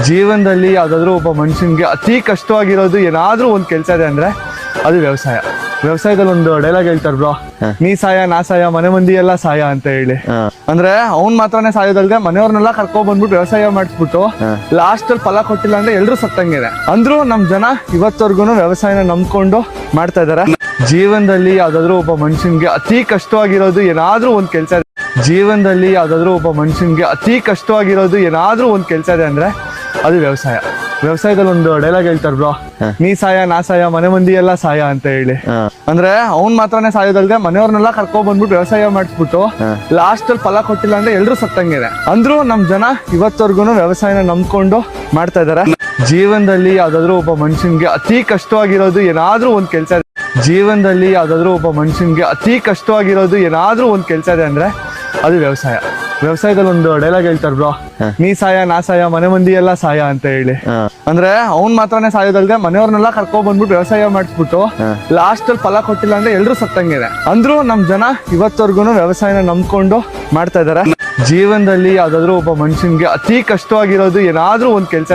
ಜೀವನದಲ್ಲಿ ಯಾವ್ದಾದ್ರು ಒಬ್ಬ ಮನುಷ್ಯನ್ಗೆ ಅತಿ ಕಷ್ಟವಾಗಿರೋದು ಏನಾದ್ರೂ ಒಂದ್ ಕೆಲ್ಸ ಇದೆ ಅಂದ್ರೆ ಅದು ವ್ಯವಸಾಯ. ವ್ಯವಸಾಯದಲ್ಲಿ ಒಂದು ಡೈಲಾಗ್ ಹೇಳ್ತಾರೆ ಬ್ರೋ, ನೀ ಸಾಯ ನಾ ಸಾಯ ಮನೆ ಮಂದಿ ಎಲ್ಲ ಸಾಯ ಅಂತ ಹೇಳಿ. ಅಂದ್ರೆ ಅವ್ನ್ ಮಾತ್ರನೇ ಸಾಯೋದಲ್ದೆ ಮನೆಯವ್ರನ್ನೆಲ್ಲ ಕರ್ಕೊಂಡ್ ಬಂದ್ಬಿಟ್ಟು ವ್ಯವಸಾಯ ಮಾಡಿಸ್ಬಿಟ್ಟು ಲಾಸ್ಟ್ ಅಲ್ಲಿ ಫಲ ಕೊಟ್ಟಿಲ್ಲ ಅಂದ್ರೆ ಎಲ್ರು ಸತ್ತಂಗಿದೆ. ಅಂದ್ರೂ ನಮ್ ಜನ ಇವತ್ತವರ್ಗುನು ವ್ಯವಸಾಯನ ನಂಬ್ಕೊಂಡು ಮಾಡ್ತಾ ಇದಾರೆ. ಜೀವನದಲ್ಲಿ ಯಾವ್ದಾದ್ರು ಒಬ್ಬ ಮನುಷ್ಯನ್ಗೆ ಅತಿ ಕಷ್ಟವಾಗಿರೋದು ಏನಾದ್ರೂ ಒಂದ್ ಕೆಲ್ಸ ಇದೆ. ಜೀವನದಲ್ಲಿ ಯಾವ್ದಾದ್ರು ಒಬ್ಬ ಮನುಷ್ಯನ್ಗೆ ಅತಿ ಕಷ್ಟವಾಗಿರೋದು ಏನಾದ್ರೂ ಒಂದ್ ಕೆಲ್ಸ ಇದೆ ಅಂದ್ರೆ ಅದು ವ್ಯವಸಾಯ. ವ್ಯವಸಾಯದಲ್ಲಿ ಒಂದು ಡೈಲಾಗ್ ಹೇಳ್ತಾರೆ ಬ್ರೋ, ನೀ ಸಾಯ ನಾ ಸಾಯ ಮನೆ ಮಂದಿ ಎಲ್ಲ ಸಾಯ ಅಂತ ಹೇಳಿ. ಅಂದ್ರೆ ಅವ್ನ್ ಮಾತ್ರನೇ ಸಾಯೋದಲ್ದೆ ಮನೆಯವ್ರನ್ನೆಲ್ಲ ಕರ್ಕೊಂಡ್ ಬಂದ್ಬಿಟ್ಟು ವ್ಯವಸಾಯ ಮಾಡಿಸ್ಬಿಟ್ಟು ಲಾಸ್ಟ್ ಅಲ್ಲಿ ಫಲ ಕೊಟ್ಟಿಲ್ಲ ಅಂದ್ರೆ ಎಲ್ರು ಸತ್ತಂಗಿದೆ. ಅಂದ್ರೂ ನಮ್ ಜನ ಇವತ್ತವರ್ಗುನು ವ್ಯವಸಾಯನ ನಂಬ್ಕೊಂಡು ಮಾಡ್ತಾ ಇದಾರೆ. ಜೀವನದಲ್ಲಿ ಯಾವ್ದಾದ್ರು ಒಬ್ಬ ಮನುಷ್ಯನ್ಗೆ ಅತಿ ಕಷ್ಟವಾಗಿರೋದು ಏನಾದ್ರೂ ಒಂದ್ ಕೆಲ್ಸ ಇದೆ. ಜೀವನದಲ್ಲಿ ಯಾವ್ದಾದ್ರು ಒಬ್ಬ ಮನುಷ್ಯನ್ಗೆ ಅತಿ ಕಷ್ಟವಾಗಿರೋದು ಏನಾದ್ರೂ ಒಂದ್ ಕೆಲ್ಸ ಇದೆ ಅಂದ್ರೆ ಅದು ವ್ಯವಸಾಯ. ವ್ಯವಸಾಯದಲ್ಲಿ ಒಂದು ಡೈಲಾಗ್ ಹೇಳ್ತಾರೆ ಬ್ರೋ, ನೀ ಸಾಯ ನಾ ಸಾಯ ಮನೆ ಮಂದಿ ಎಲ್ಲ ಸಾಯ ಅಂತ ಹೇಳಿ. ಅಂದ್ರೆ ಅವ್ನ್ ಮಾತ್ರನೇ ಸಾಯೋದಲ್ದೆ ಮನೆಯವ್ರನ್ನೆಲ್ಲ ಕರ್ಕೊಂಡ್ ಬಂದ್ಬಿಟ್ಟು ವ್ಯವಸಾಯ ಮಾಡಿಸ್ಬಿಟ್ಟು ಲಾಸ್ಟ್ ಅಲ್ಲಿ ಫಲ ಕೊಟ್ಟಿಲ್ಲ ಅಂದ್ರೆ ಎಲ್ರು ಸತ್ತಂಗಿದೆ. ಅಂದ್ರೂ ನಮ್ ಜನ ಇವತ್ತವರ್ಗುನು ವ್ಯವಸಾಯನ ನಂಬ್ಕೊಂಡು ಮಾಡ್ತಾ ಇದಾರೆ. ಜೀವನದಲ್ಲಿ ಯಾವ್ದಾದ್ರು ಒಬ್ಬ ಮನುಷ್ಯನ್ಗೆ ಅತಿ ಕಷ್ಟವಾಗಿರೋದು ಏನಾದ್ರೂ ಒಂದ್ ಕೆಲ್ಸ ಇದೆ.